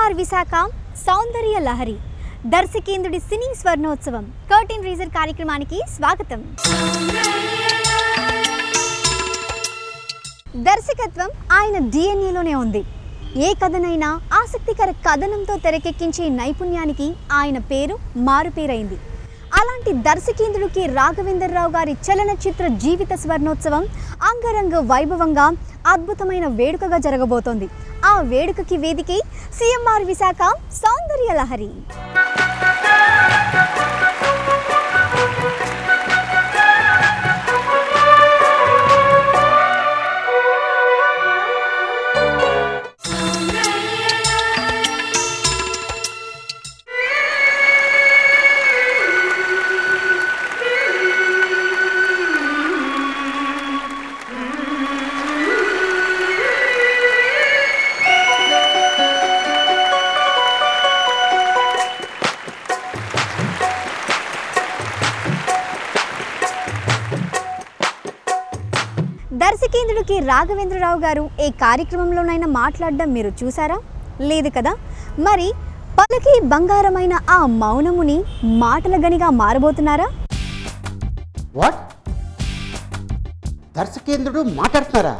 CMR Visakha Soundarya Lahari దర్శకేంద్రుడి సినీ స్వర్ణోత్సవం curtain రీజర్ కార్యక్రమానికి స్వాగతం. దర్శకత్వం ఆయన డిఎన్ఏలోనే ఉంది. ఏ కథనైనా ఆసక్తికర కథనంతో తెరకెక్కించే నైపుణ్యానికి ఆయన పేరు మారుపేరైంది. అలాంటి దర్శకేంద్రుడికి రాఘవేంద్రరావు గారి చలనచిత్ర జీవిత స్వర్ణోత్సవం అంగరంగ వైభవంగా అద్భుతమైన వేడుకగా జరగబోతోంది. ఆ వేడుకకి వేదికే సిఎంఆర్ విశాఖ సౌందర్య లహరి. దర్శకేంద్రుడికి రాఘవేంద్రరావు గారు ఏ కార్యక్రమంలోనైనా మాట్లాడడం మీరు చూసారా? లేదు కదా. మరి పలికి బంగారమైన ఆ మౌనముని మాటల గనిగా మారబోతున్నారా? వాట్? దర్శకేంద్రుడు మాట్లాడుతున్నారా?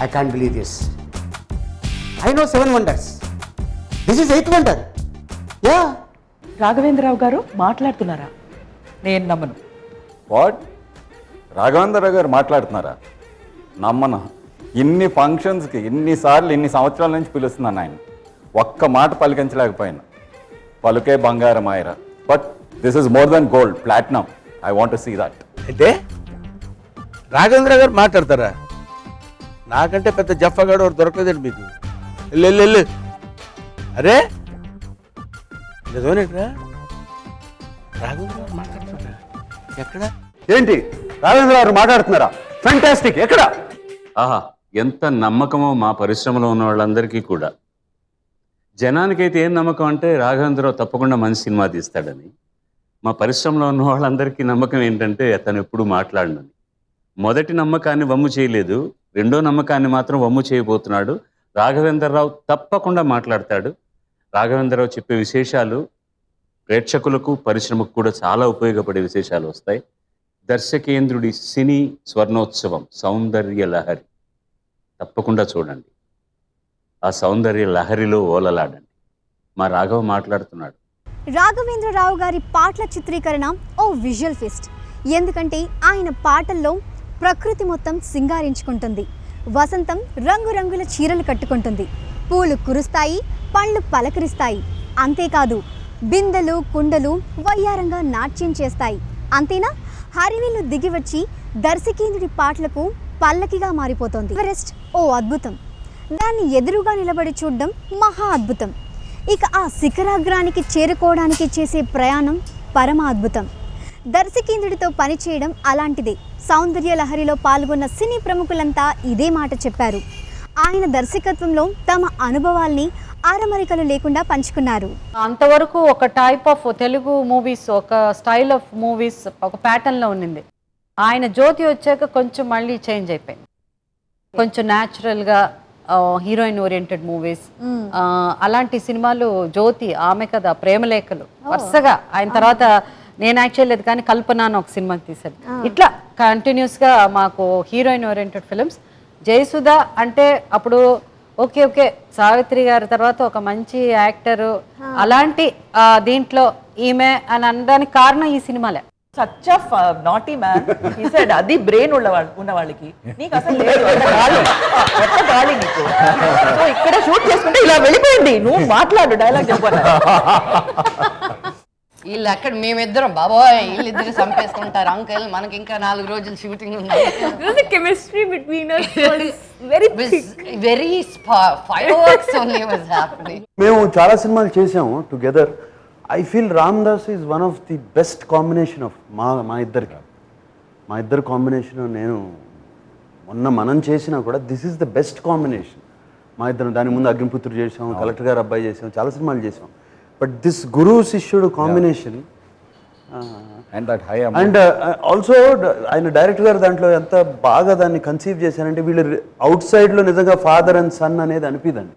I can't believe this. I know 7 wonders. This is 8th wonder. Yeah, Raghavendra Rao గారు మాట్లాడుతున్నారా? నేను నమ్మను. వాట్? రాఘవేంద్రరావు గారు మాట్లాడుతున్నారా? నమ్మను. ఇన్ని ఫంక్షన్స్కి ఇన్నిసార్లు ఇన్ని సంవత్సరాల నుంచి పిలుస్తున్నాను ఆయన. ఒక్క మాట పలికించలేకపోయాను. పలుకే బంగారం ఆయరా. But this is more than gold, platinum. I want to see that. అంటే రాఘవేంద్ర గారు మాట్లాడతారా? నాకంటే పెద్ద జఫ్ఫగాడు ఒకటి దొరకలేదండి మీకు. వెళ్ళు. అరే నిజమేనట్రా? రాఘవేంద్ర గారు మాట్లాడుతున్నారా? ఎక్కడ? ఏంటి రాఘవేంద్ర గారు మాట్లాడుతున్నారా? ఫెంటాస్టిక్. ఎక్కడ? ఆహా, ఎంత నమ్మకమో మా పరిశ్రమలో ఉన్న వాళ్ళందరికీ కూడా. జనానికైతే ఏం నమ్మకం అంటే రాఘవేంద్రరావు తప్పకుండా మంచి సినిమా తీస్తాడని. మా పరిశ్రమలో ఉన్న వాళ్ళందరికీ నమ్మకం ఏంటంటే అతను ఎప్పుడు మాట్లాడనని. మొదటి నమ్మకాన్ని వమ్ము చేయలేదు, రెండో నమ్మకాన్ని మాత్రం వమ్ము చేయబోతున్నాడు. రాఘవేంద్రరావు తప్పకుండా మాట్లాడతాడు. రాఘవేంద్రరావు చెప్పే విశేషాలు ప్రేక్షకులకు పరిశ్రమకు కూడా చాలా ఉపయోగపడే విశేషాలు వస్తాయి. దర్శకేంద్రుడి సినీ స్వర్ణోత్సవం సౌందర్య లహరి తప్పకుండా చూడండి. ఆ సౌందర్య లహరిలో ఓలలాడండి. మా రాఘవ మాట్లాడుతున్నాడు. రాఘవేంద్రరావు గారి పాటల చిత్రీకరణ ఓ విజువల్ ఫెస్ట్. ఎందుకంటే ఆయన పాటల్లో ప్రకృతి మొత్తం సింగారించుకుంటుంది. వసంతం రంగురంగుల చీరలు కట్టుకుంటుంది. పూలు కురుస్తాయి, పండ్లు పలకరిస్తాయి. అంతేకాదు బిందెలు కుండలు వయ్యారంగా నాట్యం చేస్తాయి. అంతేనా, హరివిల్లు దిగివచ్చి దర్శకేంద్రుడి పాటలకు పల్లకిగా మారిపోతోంది. ఎవరెస్ట్ ఓ అద్భుతం, దాన్ని ఎదురుగా నిలబడి చూడడం మహా అద్భుతం. ఇక ఆ శిఖరాగ్రానికి చేరుకోవడానికి చేసే ప్రయాణం పరమ అద్భుతం. దర్శకేంద్రుడితో పనిచేయడం అలాంటిదే. సౌందర్య లహరిలో పాల్గొన్న సినీ ప్రముఖులంతా ఇదే మాట చెప్పారు. ఆయన దర్శకత్వంలో తమ అనుభవాల్ని ఆరమరికలు లేకుండా పంచుకున్నారు. అంతవరకు ఒక టైప్ ఆఫ్ తెలుగు మూవీస్, ఒక స్టైల్ ఆఫ్ మూవీస్, ఒక ప్యాటర్న్లో ఉన్నింది. ఆయన జ్యోతి వచ్చాక కొంచెం మళ్ళీ చేంజ్ అయిపోయింది. కొంచెం న్యాచురల్గా హీరోయిన్ ఓరియంటెడ్ మూవీస్, అలాంటి సినిమాలు. జ్యోతి, ఆమె కథ, ప్రేమలేఖలు వరుసగా. ఆయన తర్వాత నేను యాక్చువల్ లేదు కానీ కల్పన అని ఒక సినిమాకి తీశాను. ఇట్లా కంటిన్యూస్గా మాకు హీరోయిన్ ఓరియంటెడ్ ఫిలిమ్స్. జయసుధ అంటే అప్పుడు ఓకే సావిత్రి గారి తర్వాత ఒక మంచి యాక్టరు, అలాంటి దీంట్లో ఈమె అని అనడానికి కారణం ఈ సినిమాలే. Such of naughty man. He said అది బ్రెయిన్ ఉన్న వాళ్ళకి, నీకు అసలు లేదు, గాలి నీకు. సో ఇక్కడ షూట్ చేసుకుంటే ఇలా వెళ్ళిపోయింది, నువ్వు మాట్లాడు, డైలాగ్ చెప్పాలి. వీళ్ళు అక్కడ మేమిద్దరం బాబోయ్ వీళ్ళిద్దరు చంపేసుకుంటారు అంకల్, మనకి ఇంకా 4 రోజులు షూటింగ్ ఉంది. Chemistry between us was very fireworks only was happening. మేము చాలా సినిమాలు చేసాము together. I feel Ram Das is one of the best combination of మా ఇద్దరు కాంబినేషన్. నేను మనం చేసినా కూడా this is the best combination మా ఇద్దరు. దాని ముందు అగ్నిపుత్రుడు చేసాం, కలెక్టర్ గారు అబ్బాయి చేసాం, చాలా సినిమాలు చేసాం. బట్ దిస్ గురు శిష్యుడు combination and that high and also ఆయన డైరెక్టర్ గారు దాంట్లో ఎంత బాగా దాన్ని కన్సీవ్ చేశారంటే వీళ్ళు అవుట్ సైడ్లో నిజంగా ఫాదర్ అండ్ సన్ అనేది అనిపిదండి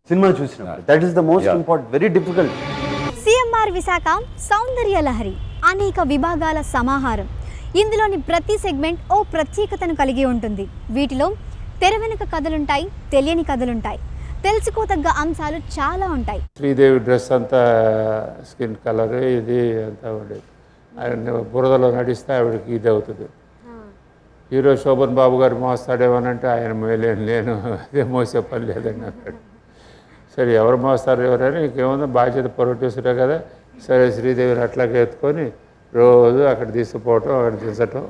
సినిమా చూసినప్పుడు. That is the most important, very difficult. CMR Visakha Soundarya Lahari అనేక విభాగాల సమాహారం. ఇందులోని ప్రతి సెగ్మెంట్ ఓ ప్రత్యేకతను కలిగి ఉంటుంది. వీటిలో తెర వెనుక కథలుంటాయి, తెలియని కథలుంటాయి, తెలుసుకోదగ్గ అంశాలు చాలా ఉంటాయి. శ్రీదేవి డ్రెస్ అంతా స్కిన్ కలర్ ఇది అంతా ఉండేది. ఆయన బురదలో నడిస్తే ఆవిడకి ఇది అవుతుంది. హీరో శోభన్ బాబు గారు మోస్తాడేమోనంటే ఆయన నేను అదే మోసే పని లేదండి అన్నాడు. సరే ఎవరు మోస్తారు ఎవరైనా ఇంకేముందో బాధ్యత ప్రొడ్యూసరే కదా. సరే శ్రీదేవిని అట్లాగే ఎత్తుకొని రోజు అక్కడ తీసుకుపోవటం అక్కడ దించటం.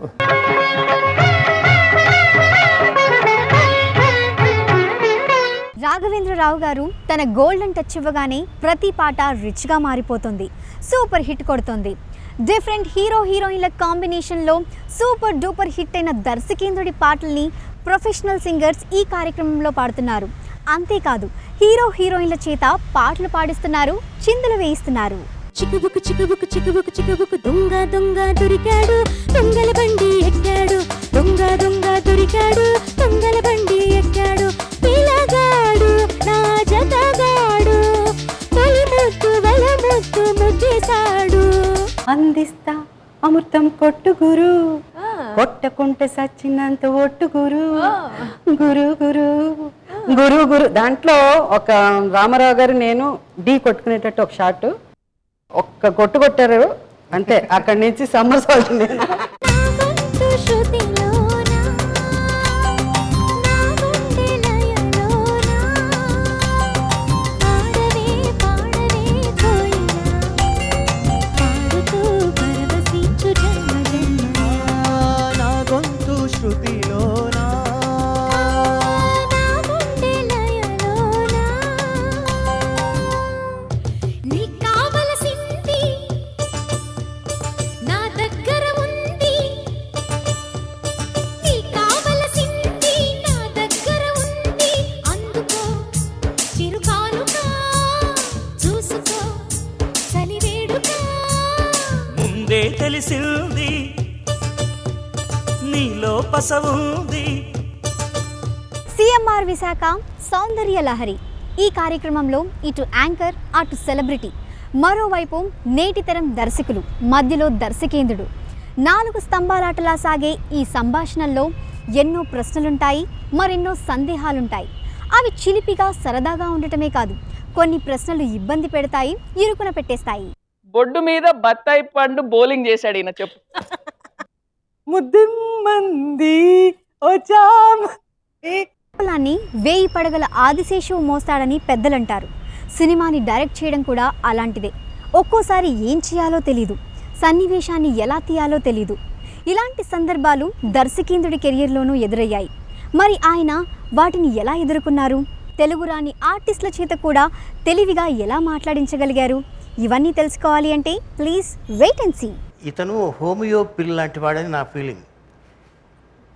రాఘవేంద్రరావు గారు తన గోల్డెన్ టచ్ ఇవ్వగానే ప్రతి పాట రిచ్గా మారిపోతుంది, సూపర్ హిట్ కొడుతుంది. డిఫరెంట్ హీరో హీరోయిన్ల కాంబినేషన్లో సూపర్ డూపర్ హిట్ అయిన దర్శకేంద్రుడి పాటల్ని ప్రొఫెషనల్ సింగర్స్ ఈ కార్యక్రమంలో పాడుతున్నారు. అంతేకాదు హీరో హీరోయిన్ల చేత పాటలు పాడిస్తున్నారు, చిందులు వేయిస్తున్నారు. చిక్కుబుకు చిక్కుబుకు చిక్కుబుకు చిక్కుబుకు దొంగ దొంగ దొరికాడు, దొంగల బండి ఎక్కాడు, దొంగ దొంగ దొరికాడు, దొంగల బండి ఎక్కాడు, పిల్లగాడు నా జతగాడు, తొలి ముద్దు వల ముద్దు ముద్దేశాడు. అందిస్తా అమృతం కొట్టు గురు, కొట్టకుంటే సచ్చినంత ఒట్టు గురు, గురు గురు గురు గురు. దాంట్లో ఒక రామారావు గారు నేను ఢీ కొట్టుకునేటట్టు ఒక షాట్, ఒక్క కొట్టు కొట్టారు అంతే, అక్కడి నుంచి సమ్మర్సాల్ట్. నా గొంతు శృతిలోనా, నా గుండె లయలోనా, పాడవే పాడవే కోయిలా, పాడుతూ పరవశించు జన్మ జన్మ. నా గొంతు శృతిలోనా, నా గుండె లయలోనా, నీకు కావలసింది నా దగ్గర ఉంది, నీకు కావలసింది నా దగ్గర ఉంది, అందుకో చిరుకానుకా, చూసుకో చలివేడుకా. ముందే తెలిసింది నీలో పసవుంది. సిఎంఆర్ విశాఖ సౌందర్య లహరి ఈ కార్యక్రమంలో ఇటు యాంకర్, అటు సెలబ్రిటీ, మరోవైపు నేటి తరం దర్శకులు, మధ్యలో దర్శకేంద్రుడు. 4 స్తంభాలాటలా సాగే ఈ సంభాషణల్లో ఎన్నో ప్రశ్నలుంటాయి, మరెన్నో సందేహాలుంటాయి. అవి చిలిపిగా సరదాగా ఉండటమే కాదు, కొన్ని ప్రశ్నలు ఇబ్బంది పెడతాయి, ఇరుకున పెట్టేస్తాయి. బొడ్డు మీద బత్తాయి పండు బౌలింగ్ చేశాడు ఈయన. చెప్పు. ముద్దిమ్మంది పొలాన్ని 1000 పడగల ఆదిశేషువు మోస్తాడని పెద్దలంటారు. సినిమాని డైరెక్ట్ చేయడం కూడా అలాంటిదే. ఒక్కోసారి ఏం చేయాలో తెలీదు, సన్నివేశాన్ని ఎలా తీయాలో తెలీదు. ఇలాంటి సందర్భాలు దర్శకేంద్రుడి కెరియర్లోనూ ఎదురయ్యాయి. మరి ఆయన వాటిని ఎలా ఎదుర్కొన్నారు? తెలుగు రాని ఆర్టిస్టుల చేత కూడా తెలివిగా ఎలా మాట్లాడించగలిగారు? ఇవన్నీ తెలుసుకోవాలి అంటే ప్లీజ్ వెయిట్ అండ్ సీ. ఇతను హోమియో పిల్ లాంటి వాడని నా ఫీలింగ్.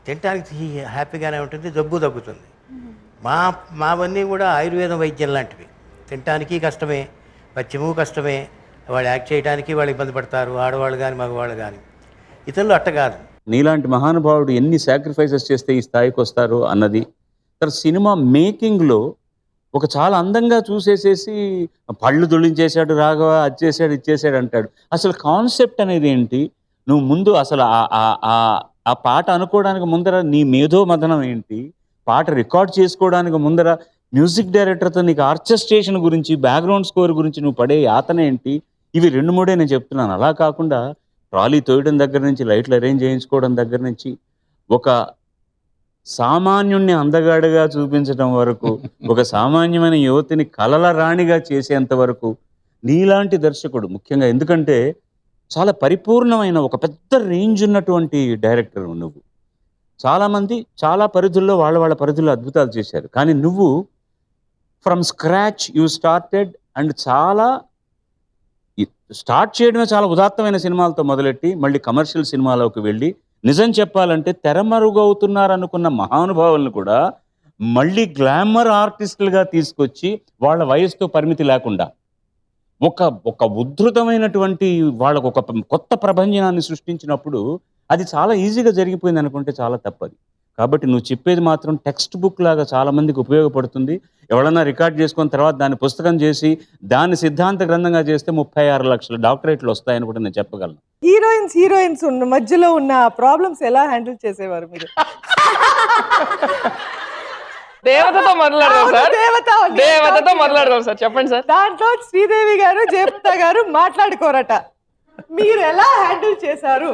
తినడానికి హ్యాపీగానే ఉంటుంది, జబ్బు తగ్గుతుంది. మావన్నీ కూడా ఆయుర్వేదం వైద్యం లాంటివి. తినడానికి కష్టమే, పచ్చిమూ కష్టమే, వాళ్ళు యాక్ట్ చేయడానికి వాళ్ళు ఇబ్బంది పడతారు, ఆడవాళ్ళు కానీ మగవాళ్ళు కానీ. ఇతరులు అట్ట కాదు. నీలాంటి మహానుభావుడు ఎన్ని సాక్రిఫైసెస్ చేస్తే ఈ స్థాయికి వస్తారు అన్నది. తర్వాత సినిమా మేకింగ్లో ఒక చాలా అందంగా చూసేసేసి పళ్ళు దొల్లించేశాడు రాఘవ, అది చేశాడు ఇది చేశాడు అంటాడు. అసలు కాన్సెప్ట్ అనేది ఏంటి? నువ్వు ముందు అసలు ఆ పాట అనుకోవడానికి ముందర నీ మేధో మదనం ఏంటి? పాట రికార్డ్ చేసుకోవడానికి ముందర మ్యూజిక్ డైరెక్టర్తో నీకు ఆర్కెస్ట్రేషన్ గురించి, బ్యాక్గ్రౌండ్ స్కోర్ గురించి నువ్వు పడే యాతన ఏంటి? ఇవి 2-3 నేను చెప్తున్నాను. అలా కాకుండా ట్రాలీ తోయడం దగ్గర నుంచి, లైట్లు అరేంజ్ చేయించుకోవడం దగ్గర నుంచి, ఒక సామాన్యుణ్ణి అందగాడుగా చూపించడం వరకు, ఒక సామాన్యమైన యువతిని కలల రాణిగా చేసేంత వరకు నీలాంటి దర్శకుడు ముఖ్యంగా, ఎందుకంటే చాలా పరిపూర్ణమైన ఒక పెద్ద రేంజ్ ఉన్నటువంటి డైరెక్టర్ నువ్వు. చాలామంది చాలా పరిధుల్లో వాళ్ళ పరిధుల్లో అద్భుతాలు చేశారు, కానీ నువ్వు from scratch you started. And start చేయడమే చాలా ఉదాత్తమైన సినిమాలతో మొదలెట్టి మళ్ళీ కమర్షియల్ సినిమాలోకి వెళ్ళి, నిజం చెప్పాలంటే తెరమరుగవుతున్నారనుకున్న మహానుభావులను కూడా మళ్ళీ గ్లామర్ ఆర్టిస్టులుగా తీసుకొచ్చి వాళ్ళ వయసుతో పరిమితి లేకుండా ఒక ఉద్ధృతమైనటువంటి వాళ్ళకు ఒక కొత్త ప్రభంజనాన్ని సృష్టించినప్పుడు అది చాలా ఈజీగా జరిగిపోయింది అనుకుంటే చాలా తప్పది. కాబట్టి నువ్వు చెప్పేది మాత్రం టెక్స్ట్ బుక్ లాగా చాలా మందికి ఉపయోగపడుతుంది. ఎవరన్నా రికార్డ్ చేసుకున్న తర్వాత దాన్ని పుస్తకం చేసి దాన్ని సిద్ధాంత గ్రంథంగా చేస్తే 36 లక్షల డాక్టరేట్లు వస్తాయని కూడా నేను చెప్పగలను. హీరోయిన్స్ ఉన్న మధ్యలో ఉన్న ప్రాబ్లమ్స్ ఎలా హ్యాండిల్ చేసేవారు మీరు? దేవతతో మొదలెడదాం సార్. దేవతతో మొదలెడదాం సార్, చెప్పండి సార్. దాంట్లో శ్రీదేవి గారు జయప్రద గారు మాట్లాడుకోరట, మీరు ఎలా హ్యాండిల్ చేశారు?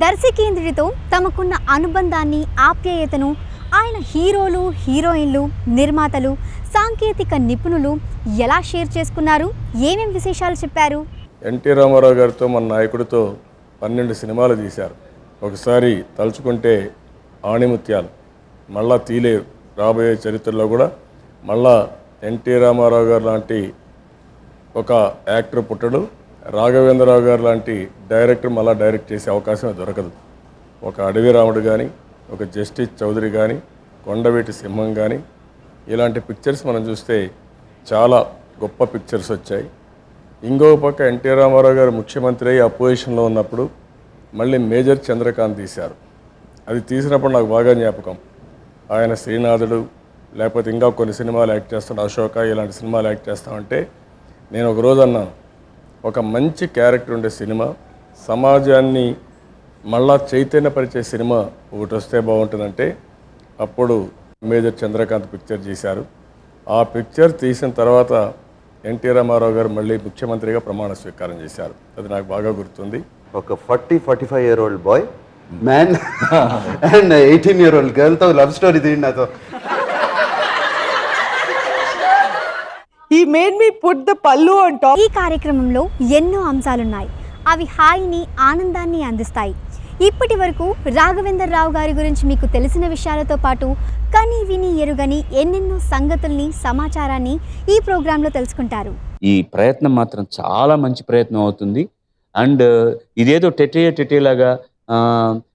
దర్శకేంద్రుడితో తమకున్న అనుబంధాన్ని, ఆప్యాయతను ఆయన హీరోలు, హీరోయిన్లు, నిర్మాతలు, సాంకేతిక నిపుణులు ఎలా షేర్ చేసుకున్నారు, ఏమేం విశేషాలు చెప్పారు? ఎన్టీ రామారావు గారితో మన నాయకుడితో 12 సినిమాలు తీశారు. ఒకసారి తలుచుకుంటే ఆణిముత్యాలు, మళ్ళా తీలేరు, రాబోయే చరిత్రలో కూడా మళ్ళా ఎన్టీ రామారావు గారు లాంటి ఒక యాక్టర్ పుట్టడు, రాఘవేంద్రరావు గారు లాంటి డైరెక్టర్ మళ్ళీ డైరెక్ట్ చేసే అవకాశం దొరకదు. ఒక అడవి రాముడు కానీ, ఒక జస్టిస్ చౌదరి కానీ, కొండవీటి సింహం కానీ, ఇలాంటి పిక్చర్స్ మనం చూస్తే చాలా గొప్ప పిక్చర్స్ వచ్చాయి. ఇంకో పక్క ఎన్టీ రామారావు గారు ముఖ్యమంత్రి అయ్యి అపోజిషన్లో ఉన్నప్పుడు మళ్ళీ మేజర్ చంద్రకాంత్ తీశారు. అది తీసినప్పుడు నాకు బాగా జ్ఞాపకం. ఆయన శ్రీనాథుడు, లేకపోతే ఇంకా కొన్ని సినిమాలు యాక్ట్ చేస్తాడు, అశోక, ఇలాంటి సినిమాలు యాక్ట్ చేస్తామంటే నేను ఒకరోజు అన్నాను, ఒక మంచి క్యారెక్టర్ ఉండే సినిమా, సమాజాన్ని మళ్ళా చైతన్యపరిచే సినిమా ఒకటి వస్తే బాగుంటుందంటే అప్పుడు మేజర్ చంద్రకాంత్ పిక్చర్ చేశారు. ఆ పిక్చర్ తీసిన తర్వాత ఎన్టీ రామారావు గారు మళ్ళీ ముఖ్యమంత్రిగా ప్రమాణ స్వీకారం చేశారు. అది నాకు బాగా గుర్తుంది. ఒక 40-45-year-old boy man and 18-year-old గర్ల్తో లవ్ స్టోరీ తీయండి నాతో. He made me put the pallu on top. ఈ కార్యక్రమంలో ఎన్నో అంశాలున్నాయి. అవి హాయిని, ఆనందాన్ని అందిస్తాయి. ఇప్పటి వరకు రాఘవేంద్రరావు గారి గురించి మీకు తెలిసిన విషయాలతో పాటు కని విని ఎరుగని ఎన్నెన్నో సంగతుల్ని, సమాచారాన్ని ఈ ప్రోగ్రాంలో తెలుసుకుంటారు. ఈ ప్రయత్నం మాత్రం చాలా మంచి ప్రయత్నం అవుతుంది. అండ్ ఇదేదో టెటేలాగా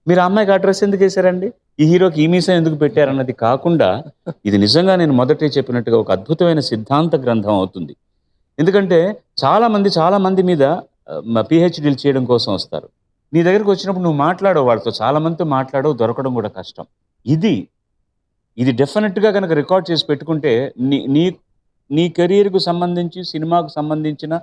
మీరు అమ్మాయికి అడ్రస్ ఎందుకు వేశారండి, ఈ హీరోకి ఈ మీసం ఎందుకు పెట్టారన్నది కాకుండా ఇది నిజంగా నేను మొదటే చెప్పినట్టుగా ఒక అద్భుతమైన సిద్ధాంత గ్రంథం అవుతుంది. ఎందుకంటే చాలా మంది మీద పిహెచ్డీలు చేయడం కోసం వస్తారు. నీ దగ్గరికి వచ్చినప్పుడు నువ్వు మాట్లాడవు వాళ్ళతో, చాలా మందితో మాట్లాడవు, దొరకడం కూడా కష్టం. ఇది డెఫినెట్గా కనుక రికార్డ్ చేసి పెట్టుకుంటే నీ కెరీర్కు సంబంధించి, సినిమాకు సంబంధించిన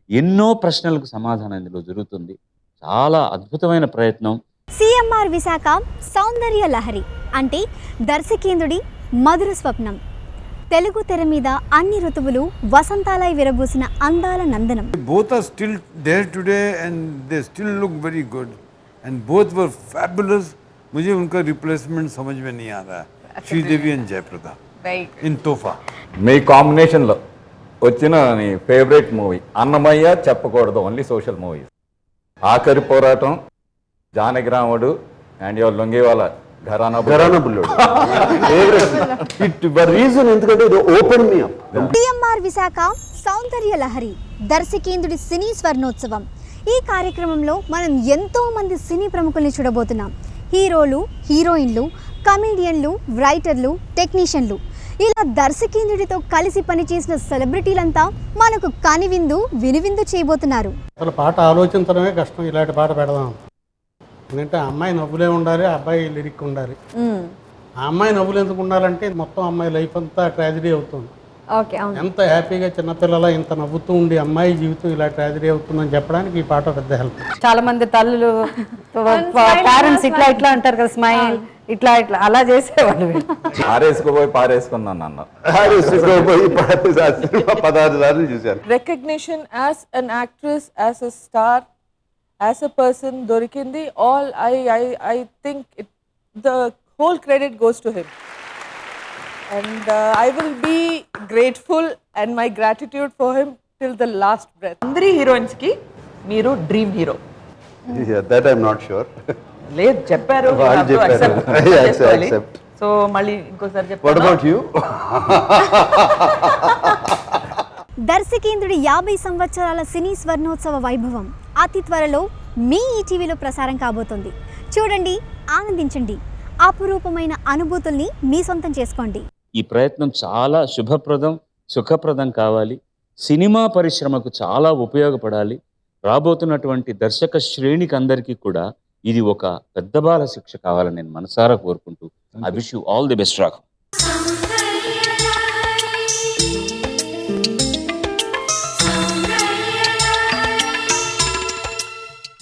ఎన్నో ప్రశ్నలకు సమాధానం ఇందులో జరుగుతుంది. చాలా అద్భుతమైన ప్రయత్నం. సిఎంఆర్ విశాఖ సౌందర్య లహరి అంటే దర్శకేంద్రుడి మధుర స్వప్నం. తెలుగు తెర మీద అన్ని ఋతువులు వసంతాలై విరబూసిన అందాల నందనం. Both are still there today and they still look very good and both were fabulous. मुझे उनका रिप्लेसमेंट समझ में नहीं आ रहा है. श्रीदेवी and जयप्रदा in तोहफा. మీ కాంబినేషన్లో వచ్చిన నీ ఫేవరెట్ మూవీ అన్నమయ్య, చెప్పకూడదు only social movies, Aakhari Poratam, Janakiramudu and your లొంగివాల ఘరానా బుల్లోడు. ఎందుకంటే ఇది open me up. CMR Visakha Soundarya Lahari దర్శకేంద్రుడి సినీ స్వర్ణోత్సవం. ఈ కార్యక్రమంలో మనం ఎంతో మంది సినీ ప్రముఖుల్ని చూడబోతున్నాం. హీరోలు, హీరోయిన్లు, కమేడియన్లు, రైటర్లు, టెక్నీషియన్లు, ఇలా దర్శకేంద్రుడితో కలిసి పనిచేసిన సెలబ్రిటీలంతా మనకు కనివిందు, వినివిందు చేయబోతున్నారు. అసలు పాట ఆలోచించడమే కష్టం. ఇలాంటి పాట పెడదాం ఎందుకంటే అమ్మాయి నవ్వులే ఉండాలి, అబ్బాయి లిరిక్ ఉండాలి. ఆ అమ్మాయి నవ్వులు ఎందుకు ఉండాలంటే మొత్తం అమ్మాయి లైఫ్ అంతా ట్రాజడీ అవుతుంది. ఎంత హ్యాపీగా చిన్నపిల్లల ఇంత నవ్వుతూ ఉండి అమ్మాయి జీవితం ఇలా ట్రాజడీ అవుతుందని చెప్పడానికి ఈ పాట పెద్ద హెల్ప్. చాలా మంది తల్లులు, పేరెంట్స్ ఇట్లా అంటారు కదా, స్మైల్ ఇట్లా అలా చేసేవాళ్ళు. ఆరేసుకోపోయి పారేసుకున్నాను అన్న. Recognition as an actress, as a star, as a person dorikindi, all I think the whole credit goes to him. And I will be grateful and my gratitude for him till the last breath. Andri heroines ki meeru dream hero. Yeah, that I'm not sure. లేదు చెప్పారు, so మళ్ళీ ఇంకోసారి చెప్పారు. What about you? దర్శకేంద్రుడి 50 సంవత్సరాల సినీ స్వర్ణోత్సవ వైభవం అతి త్వరలో మీ ఈటీవీలో ప్రసారం కాబోతుంది. చూడండి, ఆనందించండి, అపురూపమైన అనుభూతుల్ని మీ సొంతం చేసుకోండి. ఈ ప్రయత్నం చాలా శుభప్రదం, సుఖప్రదం కావాలి. సినిమా పరిశ్రమకు చాలా ఉపయోగపడాలి. రాబోతున్నటువంటి దర్శక శ్రేణికి అందరికీ కూడా ఇది ఒక పెద్ద బాల శిక్ష కావాలని నేను మనసారా కోరుకుంటూ I wish you all the best Raghav.